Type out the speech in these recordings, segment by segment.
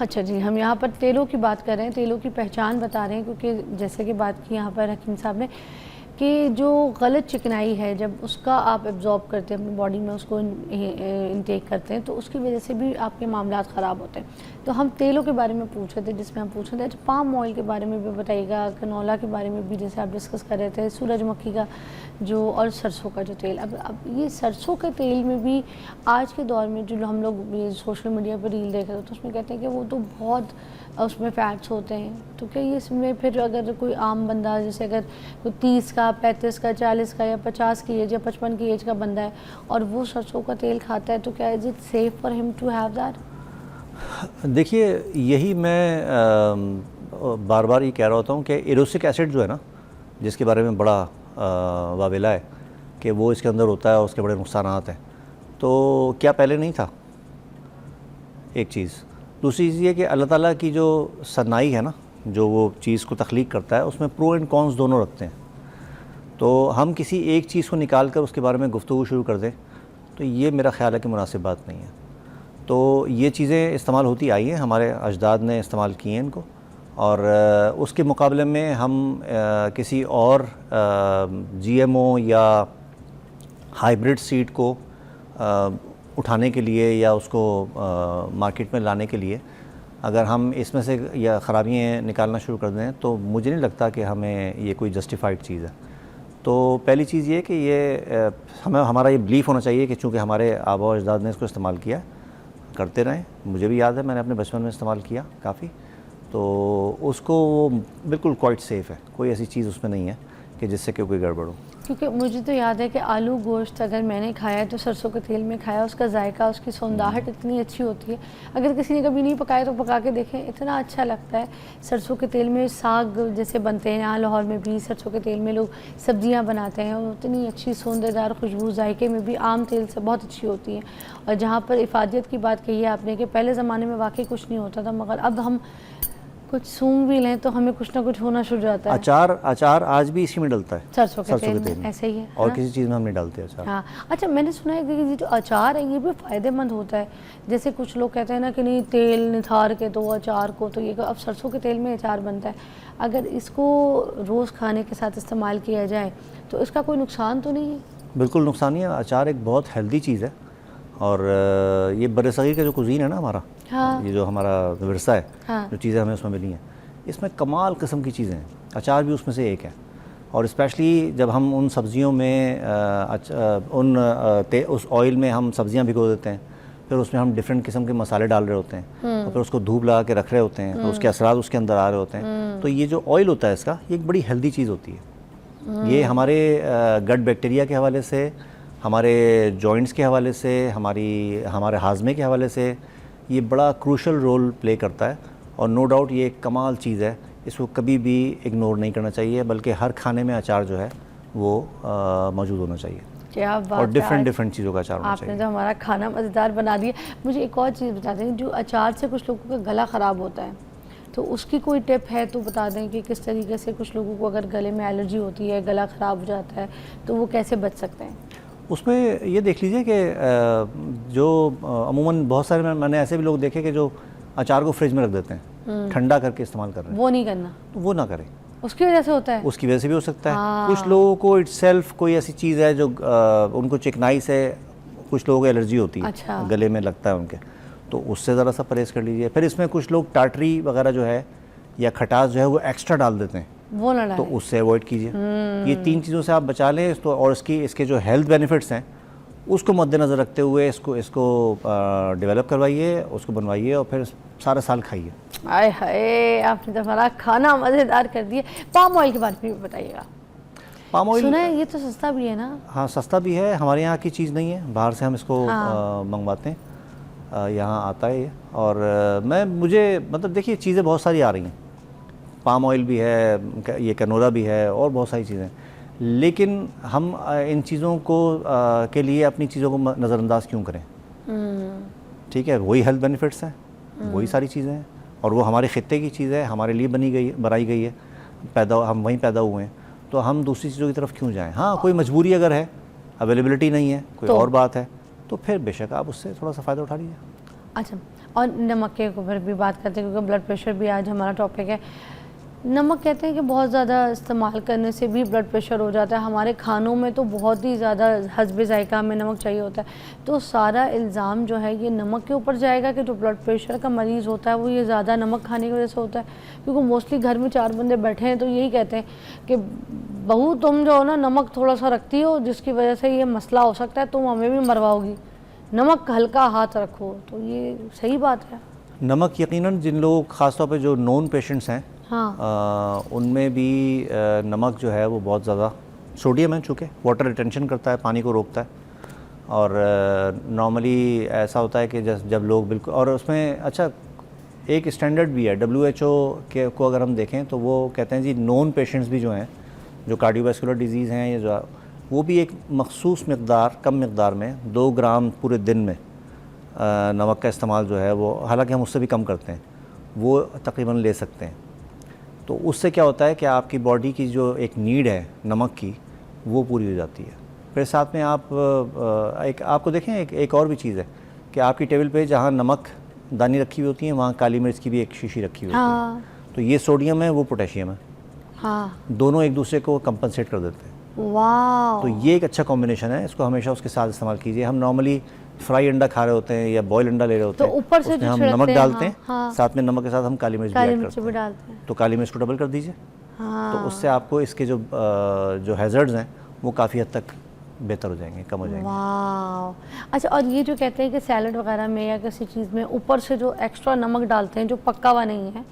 अच्छा जी, हम यहाँ पर तेलों की बात कर रहे हैं, तेलों की पहचान बता रहे हैं, क्योंकि जैसे कि बात की यहाँ पर हकीम साहब ने कि जो गलत चिकनाई है जब उसका आप एब्जॉर्ब करते हैं अपनी बॉडी में, उसको इनटेक करते हैं, तो उसकी वजह से भी आपके मामलात ख़राब होते हैं। तो हम तेलों के बारे में पूछ रहे थे, जिसमें हम पूछ रहे थे अच्छा पाम ऑयल के बारे में भी बताइएगा, कनोला के बारे में भी जैसे आप डिस्कस कर रहे थे, सूरजमुखी का जो और सरसों का जो तेल। अब ये सरसों के तेल में भी आज के दौर में जो हम लोग सोशल मीडिया पर रील देख रहे थे तो उसमें कहते हैं कि वो तो बहुत उसमें फ़ैट्स होते हैं। तो क्या ये इसमें फिर अगर कोई आम बंदा, जैसे अगर कोई 30 का, 35 का, 40 का या 50 की एज या 55 की एज का बंदा है और वो सरसों का तेल खाता है, तो क्या is it safe for him to have that? देखिए, यही मैं बार बार ये कह रहा होता हूँ कि एरोसिक एसिड जो है ना, जिसके बारे में बड़ा वावेला है कि वो इसके अंदर होता है और उसके बड़े नुकसानात हैं, तो क्या पहले नहीं था? एक चीज़। दूसरी चीज़ ये कि अल्लाह ताला की जो सनाई है ना, जो वो चीज़ को तख्लीक करता है, उसमें प्रो एंड कॉन्स दोनों रखते हैं। तो हम किसी एक चीज़ को निकाल कर उसके बारे में गुफ्तगू शुरू कर दें, तो ये मेरा ख़्याल है कि मुनासिब बात नहीं है। तो ये चीज़ें इस्तेमाल होती आई हैं, हमारे अजदाद ने इस्तेमाल किए हैं इनको, और उसके मुकाबले में हम किसी और GMO या हाइब्रिड सीड को उठाने के लिए या उसको मार्केट में लाने के लिए अगर हम इसमें से या ख़राबियाँ निकालना शुरू कर दें, तो मुझे नहीं लगता कि हमें ये कोई जस्टिफाइड चीज़ है। तो पहली चीज़ ये कि ये हमारा ये बिलीफ होना चाहिए कि चूँकि हमारे आबा और अजदाद ने इसको इस्तेमाल किया, करते रहें। मुझे भी याद है, मैंने अपने बचपन में इस्तेमाल किया काफ़ी, तो उसको वो बिल्कुल क्वाइट सेफ़ है, कोई ऐसी चीज़ उसमें नहीं है कि जिससे कि कोई गड़बड़ हो। क्योंकि मुझे तो याद है कि आलू गोश्त अगर मैंने खाया है तो सरसों के तेल में खाया, उसका जायका, उसकी सौंदाहट इतनी अच्छी होती है। अगर किसी ने कभी नहीं पकाया तो पका के देखें, इतना अच्छा लगता है। सरसों के तेल में साग जैसे बनते हैं, यहाँ लाहौर में भी सरसों के तेल में लोग सब्जियाँ बनाते हैं, और इतनी अच्छी सौंदेदार खुशबू जायके में भी आम तेल से बहुत अच्छी होती है। और जहाँ पर इफ़ादियत की बात कही है आपने कि पहले ज़माने में वाकई कुछ नहीं होता था, मगर अब हम कुछ सूंघ भी लें तो हमें कुछ ना कुछ होना शुरू हो जाता है। अचार आज भी इसी में डलता है, सरसों के तेल में ऐसे ही है, और हाँ? किसी चीज़ में हम नहीं डालते अचार। हाँ, अच्छा मैंने सुना है कि ये जो अचार है ये भी फ़ायदेमंद होता है। जैसे कुछ लोग कहते हैं ना कि नहीं तेल निथार के तो अचार को, तो ये अब सरसों के तेल में अचार बनता है, अगर इसको रोज़ खाने के साथ इस्तेमाल किया जाए तो इसका कोई नुकसान तो नहीं है? बिल्कुल नुकसान नहीं है। अचार एक बहुत हेल्दी चीज़ है, और ये बरसगीर का जो कुज़ीन है ना हमारा, हाँ। ये जो हमारा विरसा है, हाँ। जो चीज़ें हमें उसमें मिली हैं, इसमें कमाल किस्म की चीज़ें हैं। अचार भी उसमें से एक है। और स्पेशली जब हम उन सब्ज़ियों में उस ऑयल में हम सब्ज़ियाँ भिगो देते हैं, फिर उसमें हम डिफरेंट किस्म के मसाले डाल रहे होते हैं, और फिर उसको धूप लगा के रख रहे होते हैं, तो उसके असरात उसके अंदर आ रहे होते हैं। तो ये जो ऑयल होता है इसका, ये एक बड़ी हेल्दी चीज़ होती है। ये हमारे गट बैक्टीरिया के हवाले से, हमारे जॉइंट्स के हवाले से, हमारे हाजमे के हवाले से ये बड़ा क्रूशल रोल प्ले करता है। और नो डाउट ये एक कमाल चीज़ है, इसको कभी भी इग्नोर नहीं करना चाहिए, बल्कि हर खाने में अचार जो है वो मौजूद होना चाहिए। क्या बात और डिफरेंट चीज़ों का अचार होना चाहिए। आपने तो हमारा खाना मज़ेदार बना दिया। मुझे एक और चीज़ बता दें, जो अचार से कुछ लोगों का गला ख़राब होता है, तो उसकी कोई टिप है तो बता दें कि किस तरीके से कुछ लोगों को अगर गले में एलर्जी होती है, गला ख़राब हो जाता है, तो वो कैसे बच सकते हैं? उसमें ये देख लीजिए कि जो अमूमन बहुत सारे मैंने ऐसे भी लोग देखे कि जो अचार को फ्रिज में रख देते हैं, ठंडा करके इस्तेमाल कर रहे हैं, वो नहीं करना, तो वो ना करें। उसकी वजह से होता है, उसकी वजह से भी हो सकता है। कुछ लोगों को इटसेल्फ कोई ऐसी चीज़ है जो उनको चिकनाई से कुछ लोगों को एलर्जी होती है, अच्छा। गले में लगता है उनके, तो उससे ज़रा सा परहेज़ कर लीजिए। फिर इसमें कुछ लोग टाटरी वगैरह जो है या खटास जो है वो एक्स्ट्रा डाल देते हैं, वो ना डालें, तो उससे अवॉइड कीजिए। ये 3 चीज़ों से आप बचा लें तो, और इसके जो हेल्थ बेनिफिट्स हैं उसको मद्देनज़र रखते हुए इसको डेवलप करवाइए, उसको बनवाइए, और फिर सारा साल खाइए। आय हाय, आपने तो हमारा खाना मज़ेदार कर दिया। पाम ऑयल के बारे में भी बताइएगा। पाम ऑयल सुना है ये तो सस्ता भी है ना? हाँ, सस्ता भी है, हमारे यहाँ की चीज़ नहीं है, बाहर से हम इसको मंगवाते हैं, यहाँ आता है ये। और मुझे मतलब देखिए, चीज़ें बहुत सारी आ रही हैं, पाम ऑयल भी है, ये कनोला भी है, और बहुत सारी चीज़ें, लेकिन हम इन चीज़ों को के लिए अपनी चीज़ों को नज़रअंदाज क्यों करें? ठीक है, वही हेल्थ बेनिफिट्स हैं, वही सारी चीज़ें हैं, और वो हमारे खित्ते की चीज़ है, हमारे लिए बनाई गई है, हम वहीं पैदा हुए हैं, तो हम दूसरी चीज़ों की तरफ क्यों जाएं? हाँ, कोई मजबूरी अगर है, अवेलेबिलिटी नहीं है, कोई और बात है, तो फिर बेशक आप उससे थोड़ा सा फ़ायदा उठा लीजिए। अच्छा, और नमक के ऊपर भी बात करते हैं क्योंकि ब्लड प्रेशर भी आज हमारा टॉपिक है। नमक कहते हैं कि बहुत ज़्यादा इस्तेमाल करने से भी ब्लड प्रेशर हो जाता है। हमारे खानों में तो बहुत ही ज़्यादा हस्बे ज़ायक़ा हमें नमक चाहिए होता है, तो सारा इल्ज़ाम जो है ये नमक के ऊपर जाएगा कि जो ब्लड प्रेशर का मरीज़ होता है वो ये ज़्यादा नमक खाने की वजह से होता है। क्योंकि मोस्टली घर में 4 बंदे बैठे हैं तो यही कहते हैं कि बहू तुम जो हो ना नमक थोड़ा सा रखती हो, जिसकी वजह से ये मसला हो सकता है, तुम हमें भी मरवाओगी, नमक हल्का हाथ रखो। तो ये सही बात है। नमक यकीनन जिन लोग ख़ासतौर पे जो नॉन पेशेंट्स हैं, हाँ, उनमें भी नमक जो है वो बहुत ज़्यादा सोडियम है, चूँकि वाटर रिटेंशन करता है, पानी को रोकता है। और नॉर्मली ऐसा होता है कि जब लोग बिल्कुल, और उसमें अच्छा एक स्टैंडर्ड भी है WHO के को अगर हम देखें तो वो कहते हैं जी नॉन पेशेंट्स भी जो हैं, जो कार्डियोवैस्कुलर डिजीज़ हैं या जो, वो भी एक मखसूस मकदार, कम मकदार में 2 ग्राम पूरे दिन में नमक का इस्तेमाल जो है वो, हालांकि हम उससे भी कम करते हैं, वो तकरीबन ले सकते हैं। तो उससे क्या होता है कि आपकी बॉडी की जो एक नीड है नमक की वो पूरी हो जाती है। फिर साथ में आप एक आपको देखें एक और भी चीज़ है कि आपकी टेबल पे जहाँ नमक दानी रखी हुई होती है वहाँ काली मिर्च की भी एक शीशी रखी हुई होती है। तो ये सोडियम है, वो पोटेशियम है। हाँ, दोनों एक दूसरे को कंपनसेट कर देते हैं। वाह, तो ये एक अच्छा कॉम्बिनेशन है, इसको हमेशा उसके साथ इस्तेमाल कीजिए। हम नॉर्मली फ्राई अंडा खा रहे होते हैं या बॉयल अंडा ले रहे होते तो हैं, ऊपर से उसमें जो हम छिड़कते नमक हैं, डालते हैं, हाँ, साथ में नमक के साथ हम काली मिर्च भी काली ऐड मिर्च करते भी हैं। डालते हैं। तो काली मिर्च को डबल कर दीजिए, हाँ, तो उससे आपको इसके जो हैज़र्ड्स हैं वो काफ़ी हद तक बेहतर हो जाएंगे, कम हो जाएंगे। वाह। अच्छा, और ये जो कहते हैं कि सैलड वगैरह में या किसी चीज़ में ऊपर से जो एक्स्ट्रा नमक डालते हैं जो पक्का हुआ नहीं है,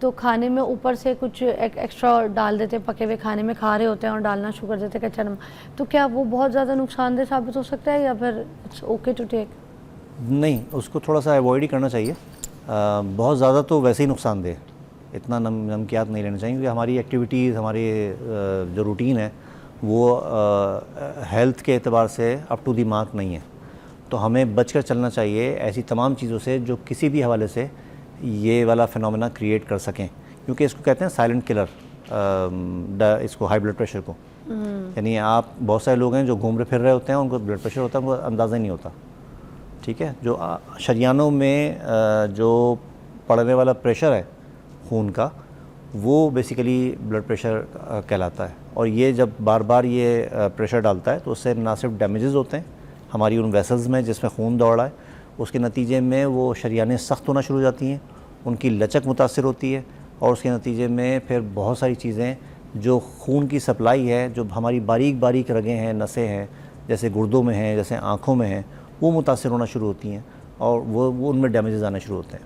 तो खाने में ऊपर से कुछ एक्स्ट्रा डाल देते हैं, पके हुए खाने में खा रहे होते हैं और डालना शुरू कर देते हैं कच्चा नमक, तो क्या वो बहुत ज़्यादा नुकसानदेह साबित हो सकता है या फिर इट्स ओके टू टेक? नहीं, उसको थोड़ा सा अवॉइड ही करना चाहिए। बहुत ज़्यादा तो वैसे ही नुकसानदेह, इतना नमकियात नहीं लेना चाहिए, क्योंकि हमारी एक्टिविटीज़, हमारी जो रूटीन है वो हेल्थ के एतबार से अप टू दी मार्क नहीं है। तो हमें बचकर चलना चाहिए ऐसी तमाम चीज़ों से जो किसी भी हवाले से ये वाला फिनोमेना क्रिएट कर सकें, क्योंकि इसको कहते हैं साइलेंट किलर, इसको हाई ब्लड प्रेशर को। यानी आप, बहुत सारे लोग हैं जो घूम रहे फिर रहे होते हैं, उनको ब्लड प्रेशर होता है, उनको अंदाज़ा ही नहीं होता। ठीक है, जो शरियानों में जो पड़ने वाला प्रेशर है खून का, वो बेसिकली ब्लड प्रेशर कहलाता है। और ये जब बार बार ये प्रेशर डालता है तो उससे ना सिर्फ डैमेजेस होते हैं हमारी उन वेसल्स में जिसमें खून दौड़ रहा है, उसके नतीजे में वो शरियानें सख्त होना शुरू हो जाती हैं, उनकी लचक मुतासिर होती है, और उसके नतीजे में फिर बहुत सारी चीज़ें, जो खून की सप्लाई है, जो हमारी बारीक बारीक रगें हैं, नसें हैं, जैसे गुर्दों में हैं, जैसे आँखों में हैं, वो मुतासिर होना शुरू होती हैं और वो उनमें डैमेजेस आना शुरू होते हैं।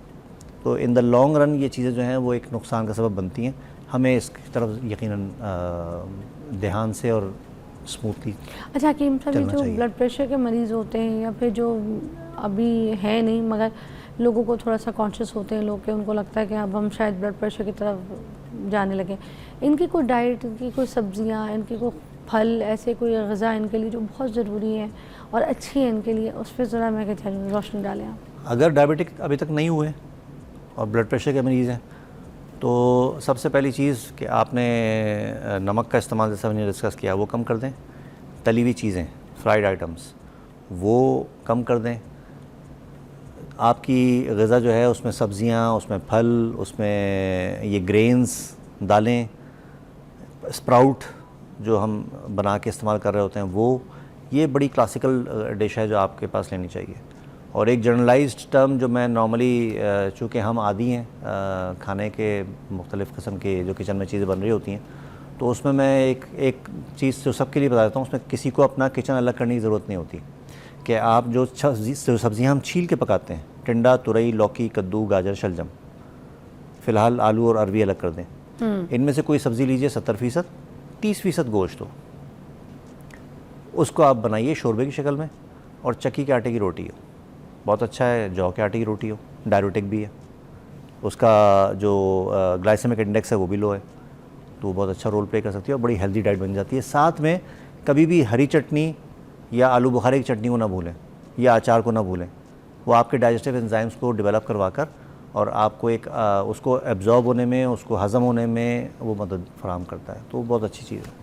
तो इन द लॉन्ग रन ये चीज़ें जो हैं वो एक नुकसान का सबब बनती हैं। हमें इसकी तरफ यकीनन ध्यान से और स्मूथली। अच्छा हकीम साहब, ये जो ब्लड प्रेशर के मरीज़ होते हैं या फिर जो अभी है नहीं मगर लोगों को थोड़ा सा कॉन्शियस होते हैं लोग, कि उनको लगता है कि अब हम शायद ब्लड प्रेशर की तरफ जाने लगे, इनकी कोई डाइट, इनकी कोई सब्जियां, इनकी कोई फल, ऐसे कोई ग़िज़ा इनके लिए जो बहुत ज़रूरी है और अच्छी है इनके लिए, उस पर ज़रा मैं कहती हूँ रोशनी डालें आप। अगर डायबिटिक अभी तक नहीं हुए और ब्लड प्रेशर के मरीज़ हैं, तो सबसे पहली चीज़ कि आपने नमक का इस्तेमाल, जैसा हमने डिस्कस किया, वो कम कर दें। तली हुई चीज़ें, फ्राइड आइटम्स, वो कम कर दें। आपकी ग़िज़ा जो है उसमें सब्ज़ियाँ, उसमें फल, उसमें ये ग्रेन्स, दालें, स्प्राउट जो हम बना के इस्तेमाल कर रहे होते हैं, वो ये बड़ी क्लासिकल डिश है जो आपके पास लेनी चाहिए। और एक जनरलाइज्ड टर्म जो मैं नॉर्मली, चूँकि हम आदी हैं खाने के मुख्तलिफ़ किस्म के जो किचन में चीज़ें बन रही होती हैं, तो उसमें मैं एक चीज़ जो सबके लिए बता देता हूँ, उसमें किसी को अपना किचन अलग करने की ज़रूरत नहीं होती। कि आप जो सब्ज़ियाँ हम छील के पकाते हैं, टिंडा, तुरई, लौकी, कद्दू, गाजर, शलजम, फ़िलहाल आलू और अरवी अलग कर दें। इनमें से कोई सब्ज़ी लीजिए 70%, 30% गोश्त हो, उसको आप बनाइए शोरबे की शक्ल में, और चक्की के आटे की रोटी हो, बहुत अच्छा है। जौ के आटे की रोटी हो, डायबिटिक भी है, उसका जो ग्लाइसेमिक इंडेक्स है वो भी लो है, तो वो बहुत अच्छा रोल प्ले कर सकती है और बड़ी हेल्दी डाइट बन जाती है। साथ में कभी भी हरी चटनी या आलू बुखारे की चटनी को ना भूलें, या अचार को ना भूलें। वो आपके डाइजेस्टिव एंजाइम्स को डेवलप करवा कर और आपको एक उसको एब्जॉर्ब होने में, उसको हज़म होने में वो मदद फराहम करता है, तो वो बहुत अच्छी चीज़ है।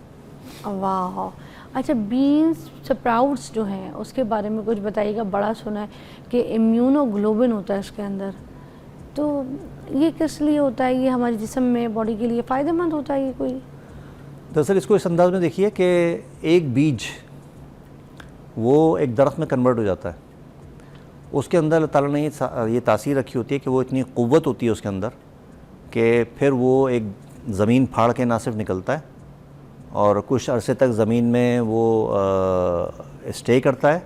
वाह। अच्छा, बीन्स स्प्राउट्स जो हैं उसके बारे में कुछ बताइएगा। बड़ा सुना है कि इम्यूनोग्लोबिन होता है उसके अंदर, तो ये किस लिए होता है? ये हमारे जिस्म में, बॉडी के लिए फ़ायदेमंद होता है ये कोई? दरअसल इसको इस अंदाज में देखिए कि एक बीज वो एक दरख्त में कन्वर्ट हो जाता है, उसके अंदर अल्लाह ताला ने ये तासीर रखी होती है कि वो इतनी क़ुव्वत होती है उसके अंदर कि फिर वो एक ज़मीन फाड़ के ना सिर्फ निकलता है और कुछ अरसे तक ज़मीन में वो स्टे करता है।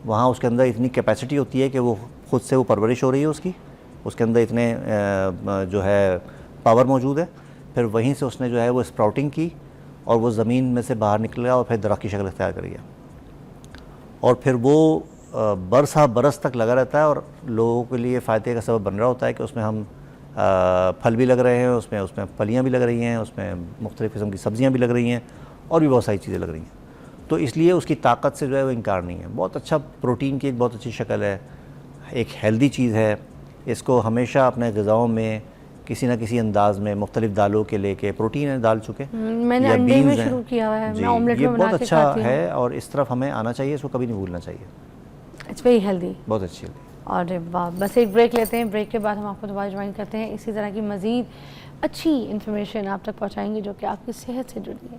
वहाँ उसके अंदर इतनी कैपेसिटी होती है कि वो ख़ुद से वो परवरिश हो रही है उसके अंदर इतने जो है पावर मौजूद है। फिर वहीं से उसने जो है वो स्प्राउटिंग की और वो ज़मीन में से बाहर निकला और फिर दरख्त की शक्ल इख्तियार कर गया और फिर वो बरस तक लगा रहता है और लोगों के लिए फ़ायदे का सबब बन रहा होता है कि उसमें हम फल भी लग रहे हैं, उसमें फलियाँ भी लग रही हैं, उसमें मुख्तलिफ़ किस्म की सब्ज़ियाँ भी लग रही हैं और भी बहुत सारी चीज़ें लग रही हैं। तो इसलिए उसकी ताकत से जो है वो इनकार नहीं है। बहुत अच्छा प्रोटीन की एक बहुत अच्छी शक्ल है, एक हेल्दी चीज़ है। इसको हमेशा अपने ग़िज़ाओं में किसी न किसी अंदाज में मुख्तलिफ़ दालों के लेके, प्रोटीन है दाल चुके मैंने अंडे में शुरू किया है, मैं ऑमलेट ये में बना बहुत के अच्छा खाती हूँ। है और इस तरफ हमें आना चाहिए, इसको कभी नहीं भूलना चाहिए। इट्स वेरी हेल्दी, बहुत अच्छी है। अरे वाह। बस एक ब्रेक लेते हैं, ब्रेक के बाद हम आपको दोबारा ज्वाइन करते हैं। इसी तरह की मज़ीद अच्छी इन्फॉर्मेशन आप तक पहुँचाएंगे जो कि आपकी सेहत से जुड़ी है।